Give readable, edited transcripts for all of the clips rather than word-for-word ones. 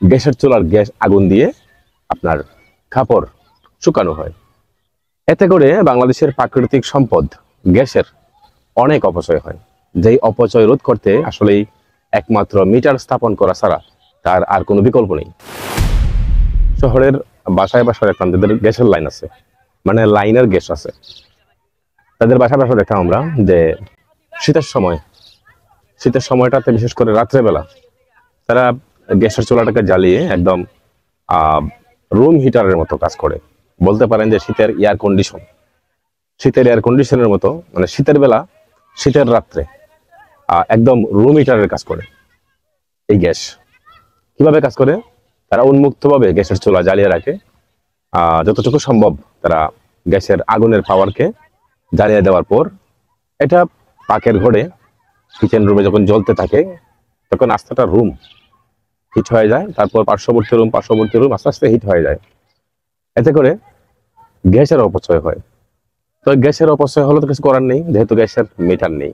গ্যাসের চুলার গ্যাস আগুন দিয়ে আপনার কাপড় শুকানো হয়। এতে করে বাংলাদেশের প্রাকৃতিক সম্পদ গ্যাসের অনেক অপচয় হয়, যেই অপচয় রোধ করতে আসলেই একমাত্র মিটার স্থাপন করা ছাড়া তার আর কোনো বিকল্প নেই। শহরের বাসায় বাসায় দেখলাম যাদের গ্যাসের লাইন আছে, মানে লাইনের গ্যাস আছে, তাদের বাসায় বাসায় দেখলাম আমরা যে শীতের সময়টাতে বিশেষ করে রাত্রেবেলা তারা গ্যাসের চুলাটাকে জ্বালিয়ে একদম রুম হিটারের মতো কাজ করে। বলতে পারেন যে শীতের এয়ার কন্ডিশনের মতো, মানে শীতের বেলা শীতের রাত্রে একদম রুম হিটারের কাজ করে। এই গ্যাস কিভাবে কাজ করে? তারা উন্মুক্তভাবে গ্যাসের চুলা জ্বালিয়ে রাখে। যতটুকু সম্ভব তারা গ্যাসের আগুনের পাওয়ারকে জ্বালিয়ে দেওয়ার পর এটা পাকের ঘরে কিচেন রুমে যখন জ্বলতে থাকে তখন আস্তেটা রুম হিট হয়ে যায়, তারপর পার্শ্ববর্তী রুম আস্তে আস্তে হিট হয়ে যায়। এতে করে গ্যাসের অপচয় হয়। তো গ্যাসের অপচয় হলে তো কিছু করার নেই, যেহেতু গ্যাসের মিটার নেই।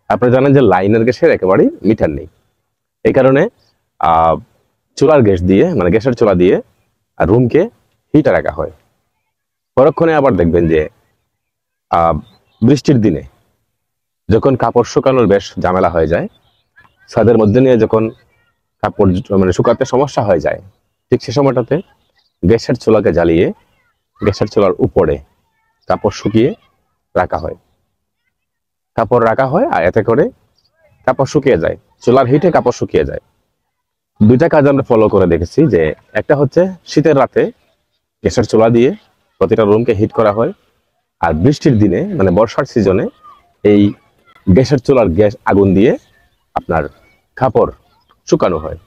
আপনারা জানেন যে লাইনের গ্যাসের একেবারেই মিটার নেই। এই কারণে চুলার গ্যাস দিয়ে, মানে গ্যাসের চুলা দিয়ে রুমকে হিটে রাখা হয়। পরক্ষণে আবার দেখবেন যে বৃষ্টির দিনে যখন কাপড় শুকানোর বেশ ঝামেলা হয়ে যায়, ছাদের মধ্যে নিয়ে যখন কাপড় মানে শুকাতে সমস্যা হয়ে যায়, ঠিক সে সময়টাতে গ্যাসের চুলাকে জ্বালিয়ে গ্যাসের চুলার উপরে কাপড় শুকিয়ে রাখা হয়। আর এতে করে কাপড় শুকিয়ে যায়, চুলার হিটে কাপড় শুকিয়ে যায়। দুইটা কাজ আমরা ফলো করে দেখেছি, যে একটা হচ্ছে শীতের রাতে গ্যাসের চুলা দিয়ে প্রতিটা রুমকে হিট করা হয়, আর বৃষ্টির দিনে মানে বর্ষার সিজনে এই গ্যাসের চুলার গ্যাস আগুন দিয়ে আপনার কাপড় শুকানো হয়।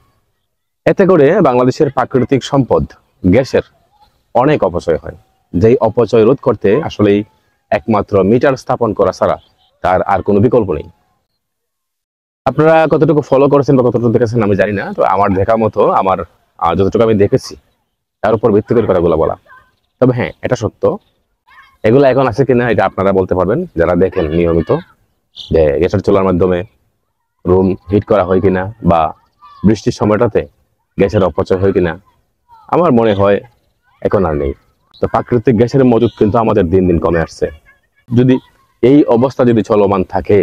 এতে করে বাংলাদেশের প্রাকৃতিক সম্পদ গ্যাসের অনেক অপচয় হয়, যেই অপচয় রোধ করতে আসলেই একমাত্র মিটার স্থাপন করা ছাড়া তার আর কোনো বিকল্প নেই। আপনারা কতটুকু ফলো করেছেন বা কতটুকু দেখেছেন আমি জানি না, তো আমার দেখা মতো আমার যতটুকু আমি দেখেছি তার উপর ভিত্তি করে কথাগুলো বলা। তবে হ্যাঁ, এটা সত্য, এগুলো এখন আছে কিনা এটা আপনারা বলতে পারবেন যারা দেখেন নিয়মিত, যে গ্যাসের চুলার মাধ্যমে রুম হিট করা হয় কিনা বা বৃষ্টির সময়টাতে গ্যাসের অপচয় হয় কিনা। আমার মনে হয় এখন আর নেই। তো প্রাকৃতিক গ্যাসের মজুদ কিন্তু আমাদের দিন দিন কমে আসছে। যদি এই অবস্থা যদি চলমান থাকে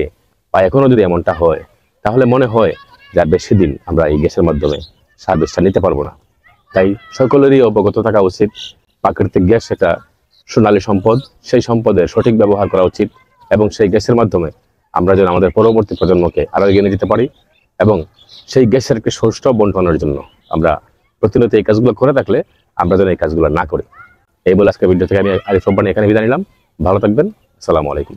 বা এখনো যদি এমনটা হয়, তাহলে মনে হয় যে আর বেশি দিন আমরা এই গ্যাসের মাধ্যমে সার্ভিসটা নিতে পারবো না। তাই সকলেরই অবগত থাকা উচিত, প্রাকৃতিক গ্যাস সেটা সোনালী সম্পদ, সেই সম্পদের সঠিক ব্যবহার করা উচিত, এবং সেই গ্যাসের মাধ্যমে আমরা যেন আমাদের পরবর্তী প্রজন্মকে আরো এগিয়ে নিয়ে যেতে পারি, এবং সেই গ্যাসের একটি সুষ্ঠু বন্টনের জন্য আমরা প্রতিনিয়ত এই কাজগুলো করে থাকলে আমরা যেন এই কাজগুলো না করি। এই বলে আজকের ভিডিও থেকে আমি আরিফ রব্বানী এখানে বিদায় নিলাম। ভালো থাকবেন। আসসালামু আলাইকুম।